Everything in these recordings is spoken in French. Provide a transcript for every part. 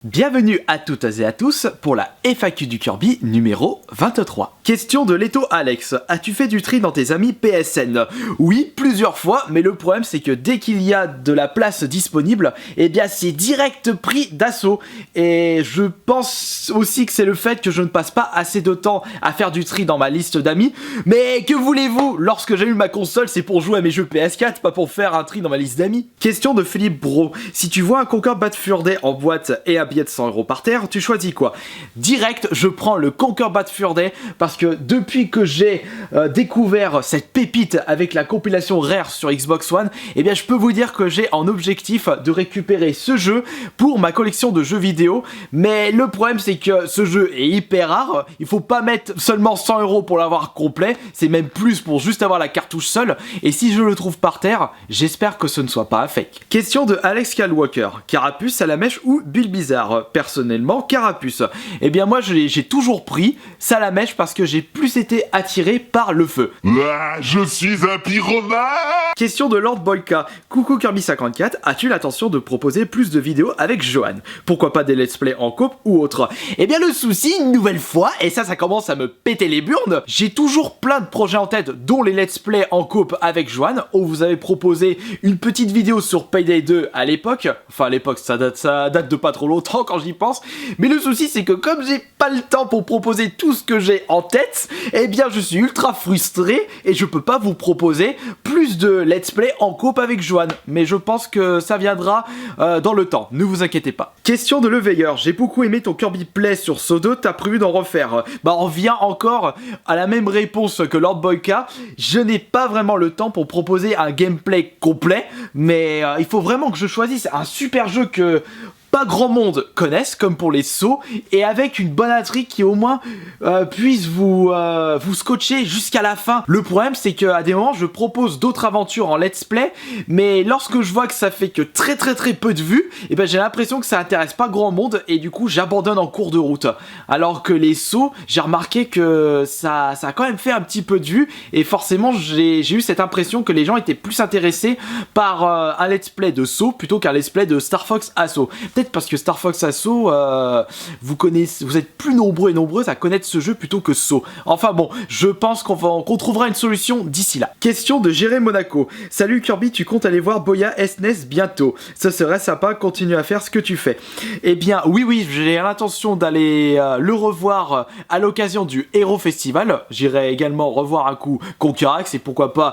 Bienvenue à toutes et à tous pour la FAQ du Kirby numéro 23. Question de Leto Alex. As-tu fait du tri dans tes amis PSN? Oui, plusieurs fois, mais le problème c'est que dès qu'il y a de la place disponible, eh bien c'est direct pris d'assaut. Et je pense aussi que c'est le fait que je ne passe pas assez de temps à faire du tri dans ma liste d'amis. Mais que voulez-vous? Lorsque j'allume ma console, c'est pour jouer à mes jeux PS4, pas pour faire un tri dans ma liste d'amis. Question de Philippe Bro. Si tu vois un Conquer Bad Fur Day en boîte et un billet de 100 € par terre, tu choisis quoi? Direct, je prends le Conquer Bad Fur Day parce que depuis que j'ai découvert cette pépite avec la compilation Rare sur Xbox One, eh bien je peux vous dire que j'ai en objectif de récupérer ce jeu pour ma collection de jeux vidéo. Mais le problème c'est que ce jeu est hyper rare, il faut pas mettre seulement 100 € pour l'avoir complet, c'est même plus pour juste avoir la cartouche seule. Et si je le trouve par terre, j'espère que ce ne soit pas un fake. Question de Alex Calwalker. Carapuce, Salamèche ou Bill Bizarre? Personnellement, Carapuce. Eh bien moi j'ai toujours pris Salamèche parce que j'ai plus été attiré par le feu. Ah, je suis un pyromane. Question de Lord Boyka. Coucou Kirby54, as-tu l'intention de proposer plus de vidéos avec Johan? Pourquoi pas des let's play en coop ou autre? Eh bien le souci, une nouvelle fois, et ça commence à me péter les burnes, j'ai toujours plein de projets en tête, dont les let's play en coop avec Johan. On vous avait proposé une petite vidéo sur Payday 2 à l'époque, enfin à l'époque ça date de pas trop longtemps quand j'y pense, mais le souci c'est que comme j'ai pas le temps pour proposer tout ce que j'ai en tête, eh bien je suis ultra frustré et je peux pas vous proposer plus de let's play en coop avec Johan, mais je pense que ça viendra dans le temps, ne vous inquiétez pas. Question de Le Veilleur, j'ai beaucoup aimé ton Kirby Play sur Sodo, t'as prévu d'en refaire? Bah on vient encore à la même réponse que Lord Boyka, je n'ai pas vraiment le temps pour proposer un gameplay complet, mais il faut vraiment que je choisisse un super jeu que pas grand monde connaissent, comme pour les sauts, et avec une bonne intrigue qui au moins puisse vous scotcher jusqu'à la fin. Le problème c'est qu'à des moments je propose d'autres aventures en let's play, mais lorsque je vois que ça fait que très peu de vues, et ben j'ai l'impression que ça intéresse pas grand monde et du coup j'abandonne en cours de route. Alors que les sauts, j'ai remarqué que ça a quand même fait un petit peu de vues, et forcément j'ai eu cette impression que les gens étaient plus intéressés par un let's play de sauts plutôt qu'un let's play de Star Fox Assault. Peut-être parce que Star Fox Assault, vous êtes plus nombreux et nombreuses à connaître ce jeu plutôt que Saut. Enfin bon, je pense qu'on trouvera une solution d'ici là. Question de Jéré Monaco. Salut Kirby, tu comptes aller voir Boya SNES bientôt? Ce serait sympa, continue à faire ce que tu fais. Eh bien, oui, j'ai l'intention d'aller le revoir à l'occasion du Hero Festival. J'irai également revoir un coup Conquerax et pourquoi pas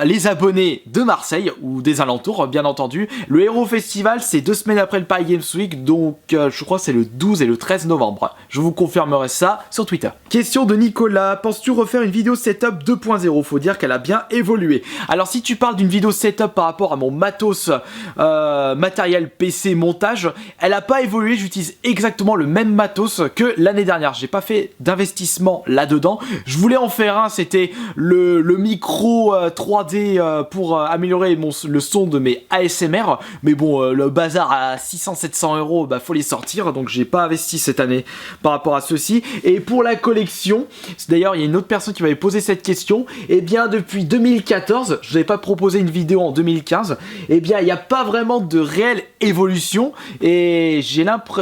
les abonnés de Marseille ou des alentours, bien entendu. Le Hero Festival, c'est 2 semaines après le Paris Games Week, donc je crois que c'est le 12 et le 13 novembre. Je vous confirmerai ça sur Twitter. Question de Nicolas, penses-tu refaire une vidéo setup 2.0? Faut dire qu'elle a bien évolué. Alors si tu parles d'une vidéo setup par rapport à mon matos matériel PC montage, elle a pas évolué, j'utilise exactement le même matos que l'année dernière. J'ai pas fait d'investissement là-dedans. Je voulais en faire un, c'était le micro 3D pour améliorer le son de mes ASMR, mais bon, le bazar à 600-700 €, bah faut les sortir, donc j'ai pas investi cette année par rapport à ceci. Et pour la collection, d'ailleurs il y a une autre personne qui m'avait posé cette question, et bien depuis 2014, je n'avais pas proposé une vidéo en 2015, et bien il n'y a pas vraiment de réelle évolution, et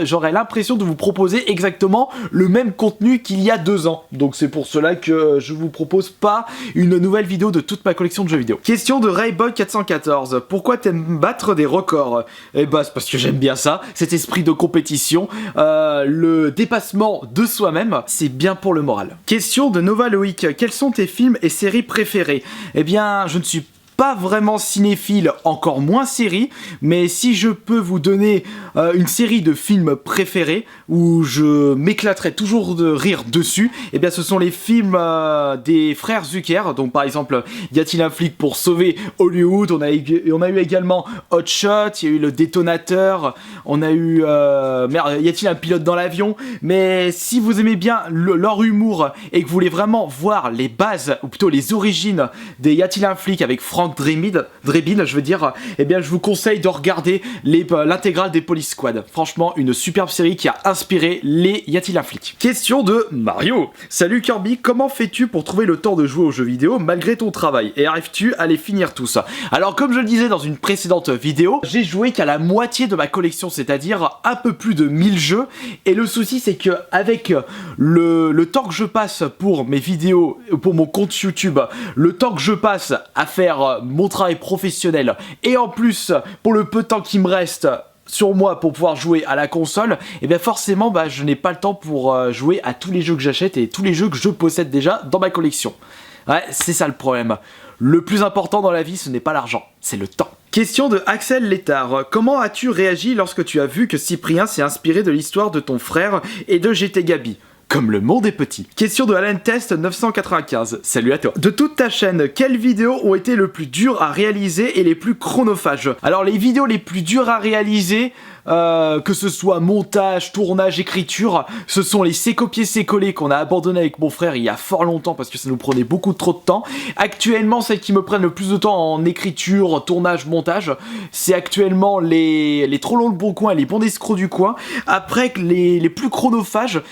j'aurais l'impression de vous proposer exactement le même contenu qu'il y a 2 ans, donc c'est pour cela que je vous propose pas une nouvelle vidéo de toute ma collection de jeux vidéo. Question de Rayboy414, pourquoi t'aimes battre des records? Eh bah c'est parce que j'aime bien ça, cet esprit de compétition, le dépassement de soi-même, c'est bien pour le moral. Question de Nova Loïc, quels sont tes films et séries préférés? Eh bien, je ne suis pas vraiment cinéphile, encore moins série, mais si je peux vous donner une série de films préférés où je m'éclaterai toujours de rire dessus, et bien ce sont les films des frères Zucker. Donc par exemple, Y a-t-il un flic pour sauver Hollywood? On a eu également Hot Shot, il y a eu Le Détonateur, on a eu Y a-t-il un pilote dans l'avion? Mais si vous aimez bien leur humour et que vous voulez vraiment voir les bases, ou plutôt les origines des Y a-t-il un flic avec Franck Frank Drebin, je veux dire, eh bien je vous conseille de regarder l'intégrale des Police Squad. Franchement, une superbe série qui a inspiré les Y a-t-il un flic? Question de Mario. Salut Kirby, comment fais-tu pour trouver le temps de jouer aux jeux vidéo malgré ton travail? Et arrives-tu à les finir tous? Alors comme je le disais dans une précédente vidéo, j'ai joué qu'à la moitié de ma collection, c'est-à-dire un peu plus de 1000 jeux. Et le souci c'est que avec le temps que je passe pour mes vidéos, pour mon compte YouTube, le temps que je passe à faire mon travail professionnel, et en plus pour le peu de temps qui me reste sur moi pour pouvoir jouer à la console, et bien forcément je n'ai pas le temps pour jouer à tous les jeux que j'achète et tous les jeux que je possède déjà dans ma collection. Ouais, c'est ça le problème. Le plus important dans la vie, ce n'est pas l'argent, c'est le temps. Question de Axel Létard. Comment as-tu réagi lorsque tu as vu que Cyprien s'est inspiré de l'histoire de ton frère et de GT Gabi? Comme le monde est petit. Question de Alan Test 995. Salut à toi. De toute ta chaîne, quelles vidéos ont été le plus dures à réaliser et les plus chronophages? Alors les vidéos les plus dures à réaliser, que ce soit montage, tournage, écriture, ce sont les c'est copier c'est coller qu'on a abandonné avec mon frère il y a fort longtemps parce que ça nous prenait beaucoup trop de temps. Actuellement, celles qui me prennent le plus de temps en écriture, tournage, montage, c'est actuellement les trop longs le bon coin et les bons escrocs du coin. Après les plus chronophages,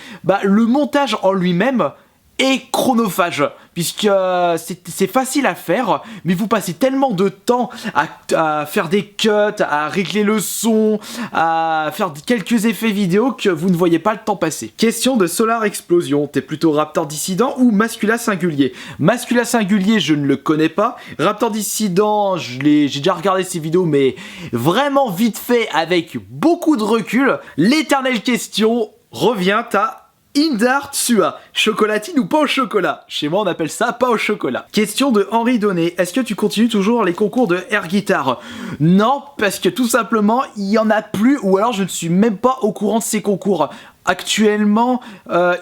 le montage en lui-même est chronophage, puisque c'est facile à faire, mais vous passez tellement de temps à faire des cuts, à régler le son, à faire quelques effets vidéo que vous ne voyez pas le temps passer. Question de Solar Explosion, t'es plutôt Raptor Dissident ou Mascula Singulier? Mascula Singulier, je ne le connais pas. Raptor Dissident, j'ai déjà regardé ses vidéos, mais vraiment vite fait, avec beaucoup de recul. L'éternelle question revient à Indar Tsua, chocolatine ou pas au chocolat? Chez moi on appelle ça pas au chocolat. Question de Henri Donné, est-ce que tu continues toujours les concours de air guitar? Non, parce que tout simplement il y en a plus, ou alors je ne suis même pas au courant de ces concours. Actuellement,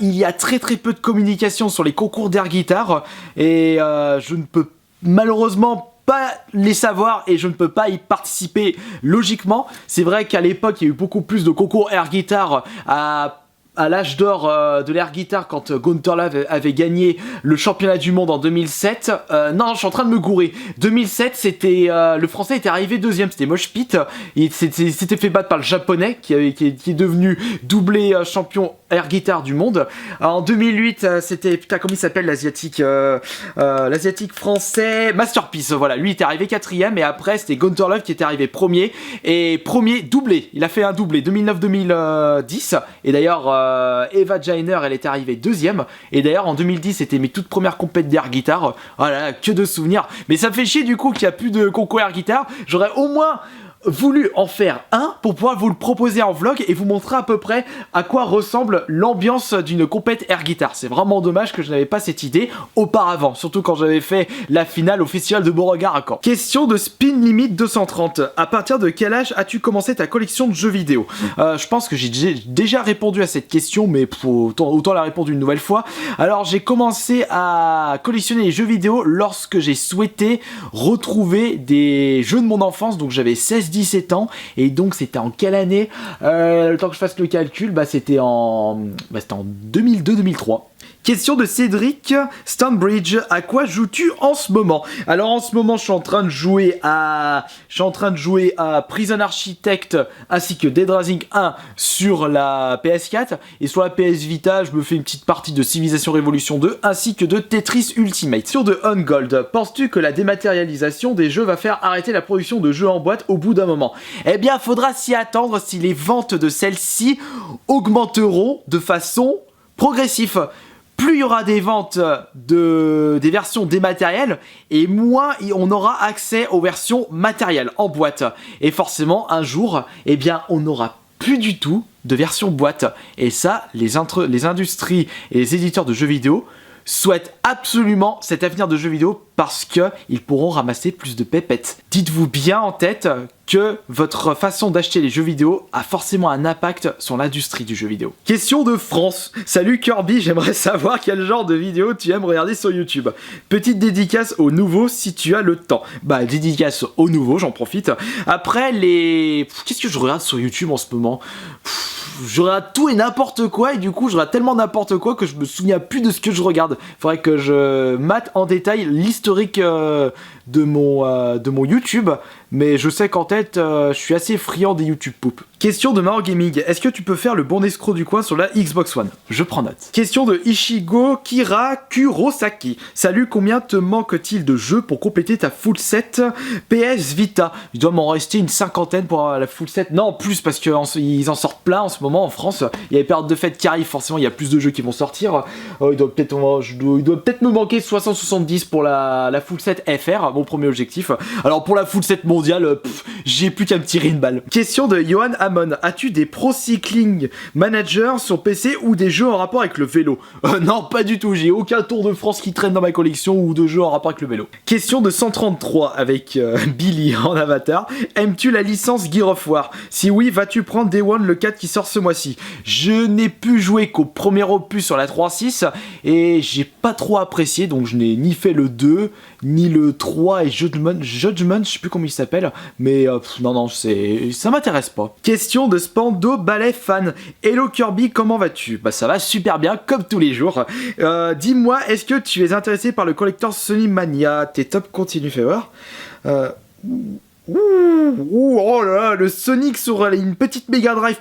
il y a très peu de communication sur les concours d'air guitar, et je ne peux malheureusement pas les savoir et je ne peux pas y participer logiquement. C'est vrai qu'à l'époque il y a eu beaucoup plus de concours air guitar à l'âge d'or de l'air guitar quand Gunther Love avait gagné le championnat du monde en 2007. Non, je suis en train de me gourer. 2007, c'était le français était arrivé deuxième, c'était Mosh Pit. Il s'était fait battre par le japonais qui est devenu doublé champion air guitar du monde. En 2008, c'était comment il s'appelle l'asiatique l'asiatique français Masterpiece. Voilà, lui il était arrivé quatrième et après c'était Gunther Love qui était arrivé premier et premier doublé. Il a fait un doublé 2009-2010 et d'ailleurs Eva Jainer elle était arrivée deuxième et d'ailleurs en 2010 c'était mes toutes premières compètes d'air guitar. Voilà, que de souvenirs. Mais ça me fait chier du coup qu'il n'y a plus de concours air guitar. J'aurais au moins voulu en faire un pour pouvoir vous le proposer en vlog et vous montrer à peu près à quoi ressemble l'ambiance d'une compète air guitar. C'est vraiment dommage que je n'avais pas cette idée auparavant, surtout quand j'avais fait la finale au festival de Beauregard à Caen. Question de Spin Limit 230. À partir de quel âge as-tu commencé ta collection de jeux vidéo? Je pense que j'ai déjà répondu à cette question, mais autant la répondre une nouvelle fois. Alors j'ai commencé à collectionner les jeux vidéo lorsque j'ai souhaité retrouver des jeux de mon enfance, donc j'avais 17 ans, et donc c'était en quelle année? Le temps que je fasse le calcul, c'était en 2002-2003. Question de Cédric Stanbridge, à quoi joues-tu en ce moment? Alors en ce moment je suis en train de jouer à Prison Architect ainsi que Dead Rising 1 sur la PS4 et sur la PS Vita je me fais une petite partie de Civilization Révolution 2 ainsi que de Tetris Ultimate. Sur de Ungold, penses-tu que la dématérialisation des jeux va faire arrêter la production de jeux en boîte au bout d'un moment? Eh bien faudra s'y attendre si les ventes de celles-ci augmenteront de façon progressive. Plus il y aura des ventes des versions dématérielles et moins on aura accès aux versions matérielles en boîte. Et forcément, un jour, on n'aura plus du tout de version boîte. Et ça, les industries et les éditeurs de jeux vidéo souhaitent absolument cet avenir de jeux vidéo parce qu'ils pourront ramasser plus de pépettes. Dites-vous bien en tête que votre façon d'acheter les jeux vidéo a forcément un impact sur l'industrie du jeu vidéo. Question de France. Salut Kirby, j'aimerais savoir quel genre de vidéo tu aimes regarder sur YouTube. Petite dédicace aux nouveaux si tu as le temps. Dédicace aux nouveaux, j'en profite. Après qu'est-ce que je regarde sur YouTube en ce moment? Je regarde tout et n'importe quoi et du coup je regarde tellement n'importe quoi que je me souviens plus de ce que je regarde. Faudrait que je mate en détail l'historique de mon YouTube, mais je sais qu'en tête, je suis assez friand des YouTube poop. Question de Maro Gaming, est-ce que tu peux faire le bon escroc du coin sur la Xbox One? Je prends note. Question de Ishigo Kira Kurosaki. Salut, combien te manque-t-il de jeux pour compléter ta full set PS Vita? Il doit m'en rester une cinquantaine pour la full set. Non, plus, parce qu'ils en sortent plein en ce moment en France. Il y a les périodes de fête qui arrivent, forcément, il y a plus de jeux qui vont sortir. Il doit peut-être me manquer 60-70 pour la full set FR, mon premier objectif. Alors pour la full set mondiale, j'ai plus qu'à me tirer une balle. Question de Johan Amon, as-tu des Pro Cycling Manager sur PC ou des jeux en rapport avec le vélo? Non, pas du tout, j'ai aucun Tour de France qui traîne dans ma collection ou de jeux en rapport avec le vélo. Question de 133 avec Billy en avatar, aimes-tu la licence Gear of War? Si oui, vas-tu prendre Day One le 4 qui sort ce mois-ci? Je n'ai pu jouer qu'au premier opus sur la 3.6 et j'ai pas trop apprécié, donc je n'ai ni fait le 2, ni le 3 et Judgment, je sais plus comment il s'appelle, mais non, ça m'intéresse pas. Question de Spando Ballet Fan. Hello Kirby, comment vas-tu? Bah ça va super bien, comme tous les jours. Dis-moi, est-ce que tu es intéressé par le collector Sony Mania? Tes top continue favor. Oh là là, le Sonic sur une petite Mega Drive.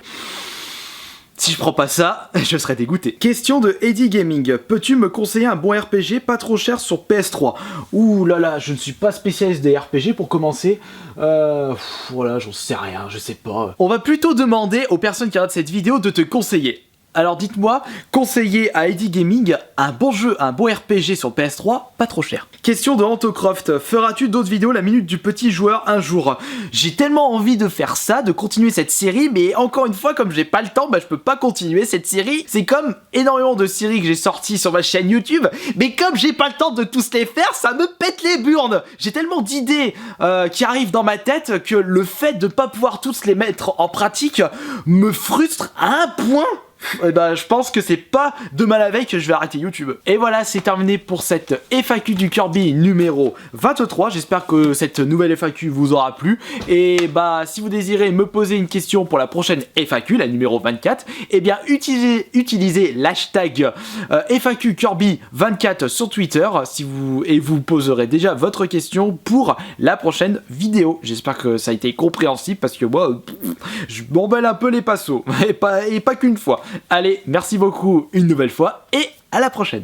Si je prends pas ça, je serais dégoûté. Question de Eddie Gaming. Peux-tu me conseiller un bon RPG pas trop cher sur PS3? Ouh là là, je ne suis pas spécialiste des RPG pour commencer. Voilà, j'en sais rien, je sais pas. On va plutôt demander aux personnes qui regardent cette vidéo de te conseiller. Alors dites-moi, conseiller à Eddie Gaming un bon jeu, un bon RPG sur PS3, pas trop cher. Question de Antocroft, feras-tu d'autres vidéos la minute du petit joueur un jour? J'ai tellement envie de faire ça, de continuer cette série, mais encore une fois, comme j'ai pas le temps, bah je peux pas continuer cette série. C'est comme énormément de séries que j'ai sorties sur ma chaîne YouTube, mais comme j'ai pas le temps de tous les faire, ça me pète les burnes. J'ai tellement d'idées qui arrivent dans ma tête que le fait de pas pouvoir tous les mettre en pratique me frustre à un point. Et bah je pense que c'est pas demain la veille que je vais arrêter YouTube. Et voilà, c'est terminé pour cette FAQ du Kirby numéro 23. J'espère que cette nouvelle FAQ vous aura plu. Et bah si vous désirez me poser une question pour la prochaine FAQ, la numéro 24, eh bien utilisez l'hashtag FAQ Kirby 24 sur Twitter et vous poserez déjà votre question pour la prochaine vidéo. J'espère que ça a été compréhensible parce que moi je m'embelle un peu les passos et pas qu'une fois. Allez, merci beaucoup une nouvelle fois et à la prochaine.